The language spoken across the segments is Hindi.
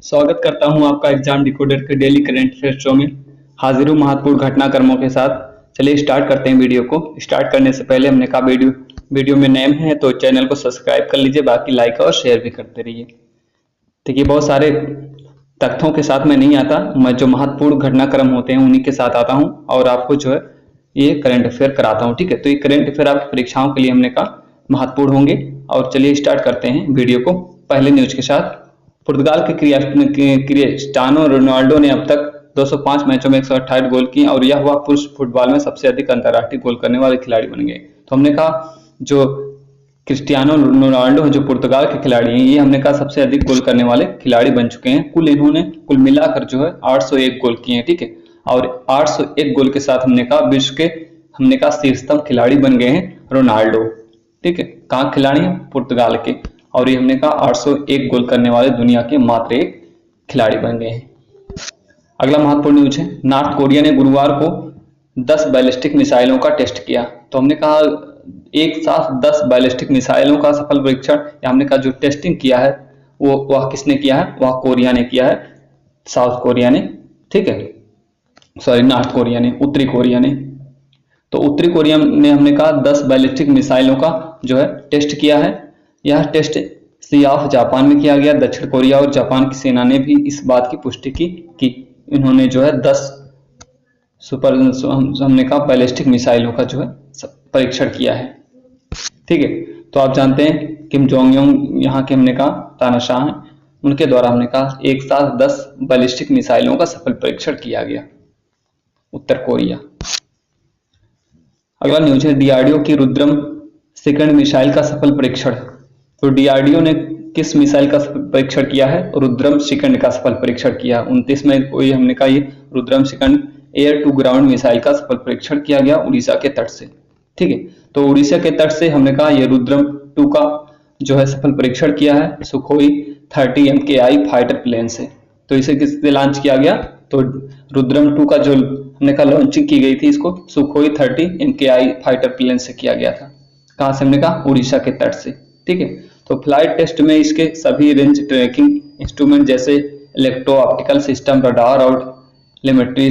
स्वागत करता हूं आपका एग्जाम डिकोडर के डेली करंट अफेयर शो में। हाजिर हूं महत्वपूर्ण घटनाक्रमों के साथ। चलिए स्टार्ट करते हैं वीडियो को। स्टार्ट करने से पहले हमने कहा वीडियो में नए हैं तो चैनल को सब्सक्राइब कर लीजिए, बाकी लाइक और शेयर भी करते रहिए। देखिए, बहुत सारे तथ्यों के साथ मैं नहीं आता, मैं जो महत्वपूर्ण घटनाक्रम होते हैं उन्हीं के साथ आता हूँ और आपको जो है ये करंट अफेयर कराता हूँ। ठीक है, तो ये करंट अफेयर आपकी परीक्षाओं के लिए हमने कहा महत्वपूर्ण होंगे। और चलिए स्टार्ट करते हैं वीडियो को पहले न्यूज के साथ। पुर्तगाल के क्रिस्टियानो रोनाल्डो ने अब तक 205 मैचों में 128 गोल किए और यह हुआ पुरुष फुटबॉल में सबसे अधिक अंतर्राष्ट्रीय गोल करने वाले खिलाड़ी बन गए। तो हमने कहा जो क्रिस्टियानो रोनाल्डो जो पुर्तगाल के खिलाड़ी हैं, ये हमने कहा सबसे अधिक गोल करने वाले खिलाड़ी बन चुके हैं। इन्होंने कुल मिलाकर जो है 801 गोल किए हैं। ठीक है, और 801 गोल के साथ हमने कहा विश्व के शीर्षतम खिलाड़ी बन गए हैं रोनाल्डो। ठीक है, कहाँ खिलाड़ी हैं? पुर्तगाल के। और ये हमने कहा 801 गोल करने वाले दुनिया के मात्र एक खिलाड़ी बन गए हैं। अगला महत्वपूर्ण न्यूज है, नॉर्थ कोरिया ने गुरुवार को 10 बैलिस्टिक मिसाइलों का टेस्ट किया। तो हमने कहा एक साथ 10 बैलिस्टिक मिसाइलों का सफल परीक्षण, या हमने कहा जो टेस्टिंग किया है वह किसने किया है? वह कोरिया ने किया है, साउथ कोरिया ने। ठीक है, सॉरी, नॉर्थ कोरिया ने, उत्तरी कोरिया ने। तो उत्तरी कोरिया ने हमने कहा 10 बैलिस्टिक मिसाइलों का जो है टेस्ट किया है। यह टेस्ट सी ऑफ जापान में किया गया। दक्षिण कोरिया और जापान की सेना ने भी इस बात की पुष्टि की कि इन्होंने जो है 10 हमने कहा बैलिस्टिक मिसाइलों का जो है परीक्षण किया है। ठीक है, तो आप जानते हैं किम जोंग यूंग यहाँ के हमने कहा तानाशाह हैं, उनके द्वारा हमने कहा एक साथ 10 बैलिस्टिक मिसाइलों का सफल परीक्षण किया गया, उत्तर कोरिया। अगला न्यूज है, डीआरडीओ की रुद्रम सेकंड मिसाइल का सफल परीक्षण। तो डीआरडीओ ने किस मिसाइल का परीक्षण किया है? रुद्रम सेकंड का सफल परीक्षण किया। 29 मई को ये हमने कहा ये Rudram second air to ground missile का सफल परीक्षण किया गया उड़ीसा के तट से। ठीक है, तो उड़ीसा के तट से हमने कहा ये रुद्रम 2 का जो है सफल परीक्षण किया है सुखोई 30 MKI फाइटर प्लेन से। तो इसे किससे लॉन्च किया गया? तो रुद्रम 2 का जो हमने कहा लॉन्चिंग की गई थी, इसको सुखोई 30 MKI फाइटर प्लेन से किया गया था। कहां से? हमने कहा उड़ीसा के तट से। ठीक है, तो फ्लाइट टेस्ट में इसके सभी रेंज ट्रैकिंग इंस्ट्रूमेंट जैसे इलेक्ट्रो ऑप्टिकल सिस्टम, रडार और टेलीमेट्री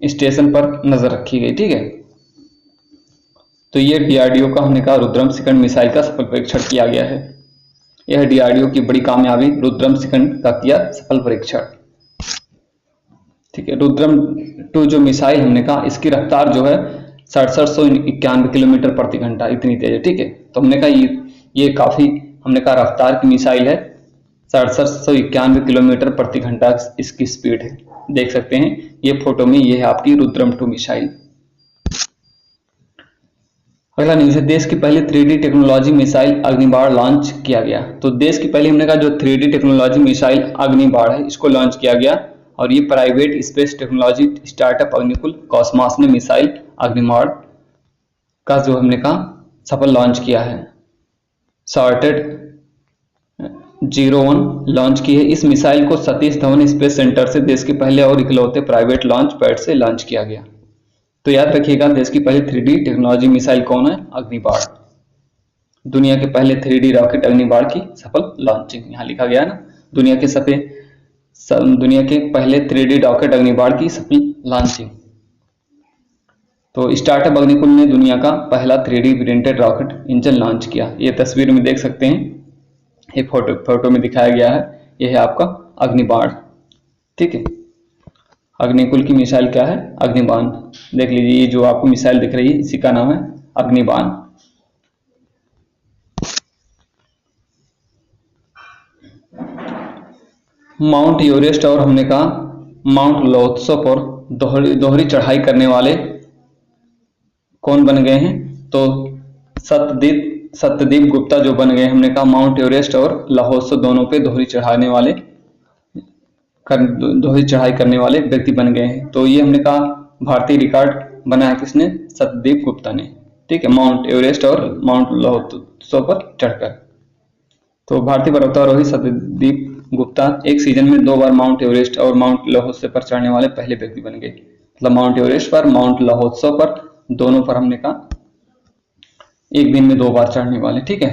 स्टेशन पर नजर रखी गई। ठीक है, तो ये डीआरडीओ का हमने कहा रुद्रम सेकंड मिसाइल का सफल परीक्षण किया गया है। यह डीआरडीओ की बड़ी कामयाबी, रुद्रम सेकंड का किया सफल परीक्षण। ठीक है, रुद्रम 2 जो मिसाइल हमने कहा इसकी रफ्तार जो है 6791 किलोमीटर प्रति घंटा, इतनी तेज है। ठीक है, तो हमने कहा ये काफी हमने कहा रफ्तार की मिसाइल है, 6791 किलोमीटर प्रति घंटा इसकी स्पीड है। देख सकते हैं ये फोटो में, ये है आपकी रुद्रम 2 मिसाइल। अगला न्यूज है, देश की पहली 3D टेक्नोलॉजी मिसाइल अग्निबाण लॉन्च किया गया। तो देश की पहली हमने कहा जो 3D टेक्नोलॉजी मिसाइल अग्निबाण है, इसको लॉन्च किया गया और ये private space technology startup Agnikul Cosmos ने मिसाइल अग्निबाण का जो हमने कहा सफल लॉन्च किया है। सॉर्टेड 01 लॉन्च की है। इस मिसाइल को सतीश धवन स्पेस सेंटर से देश के पहले और इकलौते प्राइवेट लॉन्च पैड से लॉन्च किया गया। तो याद रखिएगा, देश की पहली 3D टेक्नोलॉजी मिसाइल कौन है? अग्निबाण। दुनिया के पहले 3D रॉकेट अग्निबाण की सफल लॉन्चिंग, यहाँ लिखा गया है ना, दुनिया के पहले 3D रॉकेट अग्निबाण की सफल लॉन्चिंग। तो स्टार्टअप अग्निकुल ने दुनिया का पहला 3D printed rocket engine launch किया। ये तस्वीर में देख सकते हैं, ये फोटो में दिखाया गया है, ये है आपका अग्निबाण। ठीक है, अग्निकुल की मिसाइल क्या है? अग्निबाण। देख लीजिए, ये जो आपको मिसाइल दिख रही है इसी का नाम है अग्निबाण। माउंट एवरेस्ट और हमने कहा माउंट लोत्सो पर दोहरी चढ़ाई करने वाले कौन बन गए हैं? तो सत्यदीप गुप्ता जो बन गए, हमने कहा माउंट एवरेस्ट और लाहोत्सो दोनों पे दोहरी चढ़ाई करने वाले व्यक्ति बन गए हैं। तो ये हमने कहा भारतीय रिकॉर्ड बनाया किसने? सत्यदीप गुप्ता ने। ठीक है, माउंट एवरेस्ट और माउंट लाहोत्सो पर चढ़कर। तो भारतीय पर्वतारोही सत्यदीप गुप्ता एक सीजन में 2 बार माउंट एवरेस्ट और माउंट लाहोत्सो पर चढ़ने वाले पहले व्यक्ति बन गए। मतलब माउंट एवरेस्ट पर, माउंट लाहोत्सो पर, दोनों पर हमने कहा एक दिन में 2 बार चढ़ने वाले। ठीक है,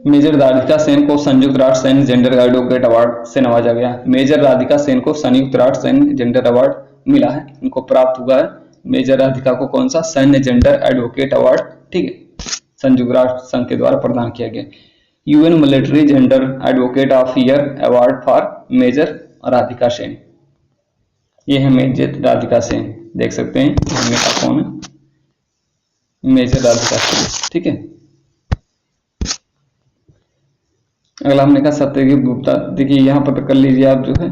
मेजर राधिका सेन को संयुक्त राष्ट्र सैन्य जेंडर एडवोकेट अवार्ड से नवाजा गया। मेजर राधिका सेन को संयुक्त राष्ट्र सैन्य जेंडर अवार्ड मिला है, इनको प्राप्त हुआ है। मेजर राधिका को कौन सा? सैन्य जेंडर एडवोकेट अवार्ड, ठीक है, संयुक्त राष्ट्र संघ के द्वारा प्रदान किया गया। UN military gender advocate of year award for major Radhika Sen, ये है मेजर राधिका सेन, देख सकते हैं हमने कहा कौन है, मेजर राधिका सेन, ठीक है। अगला हमने कहा सत्यजीत गुप्ता, देखिए यहाँ पर कर लीजिए आप जो है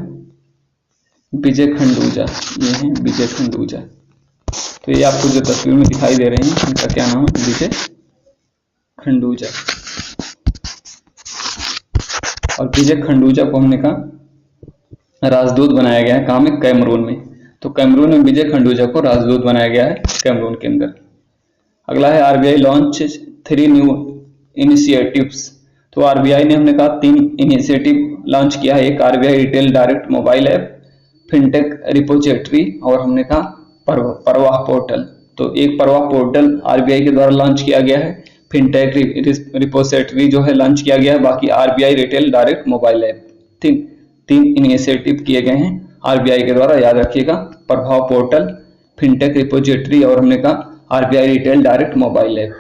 विजय खंडूजा, ये है विजय खंडूजा। तो ये आपको जो तस्वीर में दिखाई दे रहे हैं इनका क्या नाम है? विजय खंडूजा। और विजय खंडूजा को हमने कहा राजदूत बनाया गया है, कहाँ में? कैमरून में। तो कैमरून में विजय खंडूजा को राजदूत बनाया गया है कैमरून के अंदर। अगला है आरबीआई लॉन्च 3 न्यू इनिशिएटिव्स। तो आरबीआई ने हमने कहा 3 इनिशिएटिव लॉन्च किया है। एक RBI retail direct mobile app, fintech repository और हमने कहा परवाह पोर्टल। तो एक परवाह पोर्टल आरबीआई के द्वारा लॉन्च किया गया है, फिनटेक रिपोजिटरी जो है लॉन्च किया गया है, बाकी RBI retail direct mobile app. 3 initiative किए गए हैं आरबीआई के द्वारा, याद रखिएगा, प्रभाव पोर्टल, फिनटेक रिपोजिटरी और हमने कहा RBI retail direct mobile app.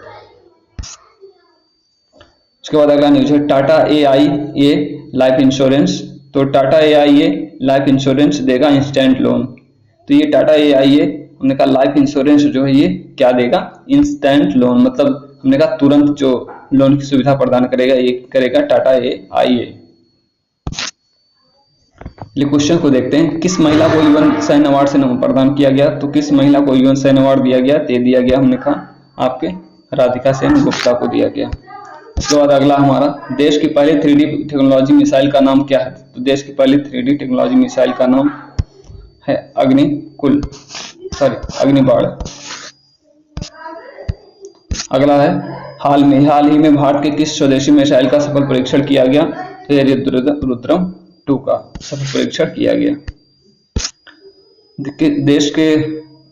उसके बाद अगला न्यूज है टाटा AIA लाइफ इंश्योरेंस। तो टाटा AIA लाइफ इंश्योरेंस देगा इंस्टेंट लोन। तो ये टाटा AIA हमने कहा लाइफ इंश्योरेंस जो है ये क्या देगा? इंस्टेंट लोन, मतलब हमने कहा तुरंत जो लोन की सुविधा प्रदान करेगा ये करेगा टाटा AIA। क्वेश्चन को देखते हैं, किस महिला को यूएन सैन्य अवार्ड से प्रदान किया गया? तो किस महिला को यूएन सैन्य अवार्ड दिया गया? ते दिया गया हमने कहा आपके राधिका सेन गुप्ता को दिया गया। उसके बाद अगला हमारा देश की पहली 3D टेक्नोलॉजी मिसाइल का नाम क्या है? तो देश की पहली 3D टेक्नोलॉजी मिसाइल का नाम है अग्निबाण। अगला है हाल ही में भारत के किस स्वदेशी मिसाइल का सफल परीक्षण किया गया? तो ये रुद्रम 2 का सफल परीक्षण किया गया।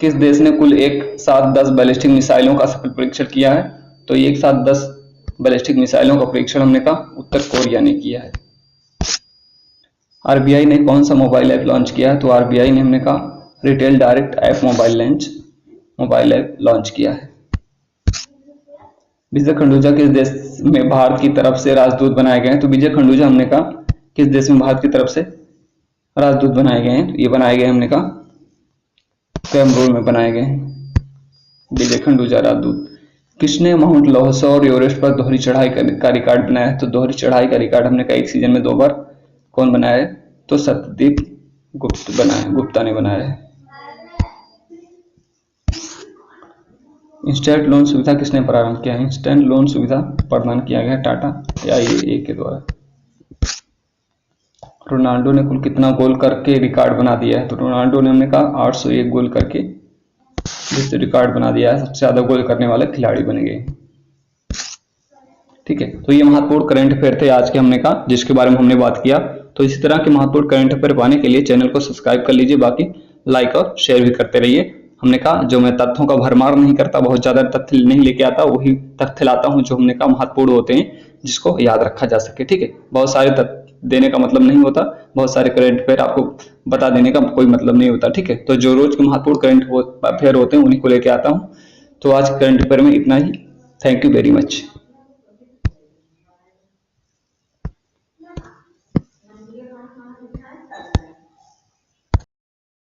किस देश ने कुल एक साथ 10 बैलिस्टिक मिसाइलों का सफल परीक्षण किया है? तो एक साथ 10 बैलिस्टिक मिसाइलों का परीक्षण हमने कहा उत्तर कोरिया ने किया है। आरबीआई ने कौन सा मोबाइल ऐप लॉन्च किया है? तो आरबीआई ने हमने कहा retail direct app mobile app launch किया है। विजय खंडूजा किस देश में भारत की तरफ से राजदूत बनाए गए हैं? तो विजय खंडूजा हमने कहा किस देश में भारत की तरफ से राजदूत बनाए गए हैं? ये बनाए गए हमने कहा कैमरून में बनाए गए हैं विजय खंडूजा राजदूत। किसने माउंट लोहसा और एवरेस्ट पर दोहरी चढ़ाई का रिकॉर्ड बनाया है? तो दोहरी चढ़ाई का रिकॉर्ड हमने कहा एक सीजन में 2 बार कौन बनाया है? तो सत्यजीत गुप्ता ने बनाया है। इंस्टेंट लोन सुविधा किसने प्रारंभ किया है? इंस्टेंट लोन सुविधा प्रदान किया गया टाटा AIA के द्वारा। रोनाल्डो ने कुल कितना गोल करके रिकॉर्ड बना दिया है? तो रोनाल्डो ने हमने कहा 801 गोल करके जिससे रिकॉर्ड बना दिया है, सबसे ज्यादा गोल करने वाले खिलाड़ी बन गए। ठीक है, तो ये महत्वपूर्ण करंट अफेयर थे आज के हमने कहा जिसके बारे में हमने बात किया। तो इसी तरह के महत्वपूर्ण करंट अफेयर पाने के लिए चैनल को सब्सक्राइब कर लीजिए, बाकी लाइक और शेयर भी करते रहिए। हमने कहा जो मैं तथ्यों का भरमार नहीं करता, बहुत ज्यादा तथ्य नहीं लेके आता, वही तथ्य लाता हूं जो हमने कहा महत्वपूर्ण होते हैं जिसको याद रखा जा सके। ठीक है, बहुत सारे तथ्य देने का मतलब नहीं होता, बहुत सारे करंट अफेयर आपको बता देने का कोई मतलब नहीं होता। ठीक है, तो जो रोज के महत्वपूर्ण करंट अफेयर होते हैं उन्हीं को लेके आता हूं। तो आज करंट अफेयर में इतना ही। Thank you very much.